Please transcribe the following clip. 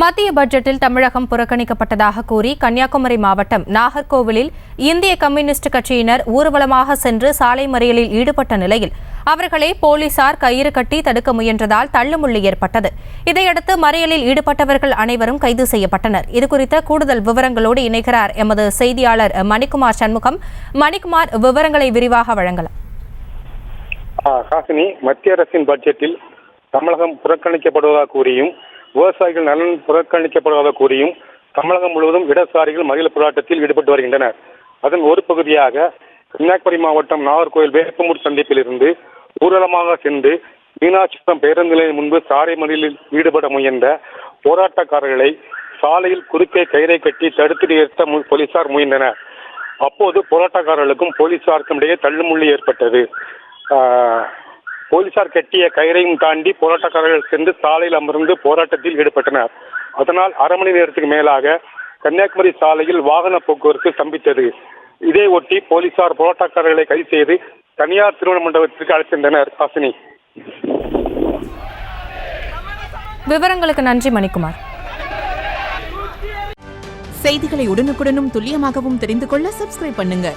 மத்திய பட்ஜெட்டில் தமிழகம் புறக்கணிக்கப்பட்டதாக கூறி கன்னியாகுமரி மாவட்டம் நாகர்கோவிலில் இந்திய கம்யூனிஸ்ட் கட்சியினர் ஊர்வலமாக சென்று சாலை மறியலில் ஈடுபட்ட நிலையில் அவர்களை போலீசார் கயிறு கட்டி தடுக்க முயன்றதால் தள்ளுமுள்ளு ஏற்பட்டது. இதையடுத்து மறியலில் ஈடுபட்டவர்கள் அனைவரும் கைது செய்யப்பட்டனர். இதுகுறித்த கூடுதல் விவரங்களோடு இணைகிறார் எமது செய்தியாளர் மணிக்குமார் சண்முகம். மணிக்குமார், விவரங்களை விரிவாக வழங்கலாம். மத்திய அரசின் பட்ஜெட்டில் தமிழகம் புறக்கணிக்கப்படுவதாக கூறியும் விவசாயிகள் நலன் புறக்கணிக்கப்படுவதாக கூறியும் தமிழகம் முழுவதும் இடதுசாரிகள் மறியல் போராட்டத்தில் ஈடுபட்டு வருகின்றனர். அதன் ஒரு பகுதியாக கன்னியாகுமரி மாவட்டம் நாகர்கோவில் வேப்பமூர் சந்திப்பில் இருந்து ஊர்வலமாக சென்று மீனாட்சிபுரம் பேருந்து நிலையம் முன்பு சாலை மறியலில் ஈடுபட முயன்ற போராட்டக்காரர்களை சாலையில் குறுக்கே கயிறை கட்டி தடுத்து நிறுத்த போலீசார் முயன்றனர். அப்போது போராட்டக்காரர்களுக்கும் போலீசாருக்கும் இடையே தள்ளுமுள்ளு ஏற்பட்டது. போலீசார் கட்டிய கயிறையும் தாண்டி போராட்டக்காரர்கள் சென்று சாலையில் அமர்ந்து போராட்டத்தில் ஈடுபட்டனர். அதனால் அரை மணி நேரத்துக்கு மேலாக கன்னியாகுமரி சாலையில் வாகன போக்குவரத்து ஸ்தம்பித்தது. இதை ஒட்டி போலீசார் போராட்டக்காரர்களை கைது செய்து தனியார் திருமண மண்டபத்திற்கு அழைக்கின்றனர். விவரங்களுக்கு நன்றி மணிக்குமார். செய்திகளை உடனுக்குடனும் துல்லியமாகவும் தெரிந்து கொள்ள சப்ஸ்கிரைப் பண்ணுங்க.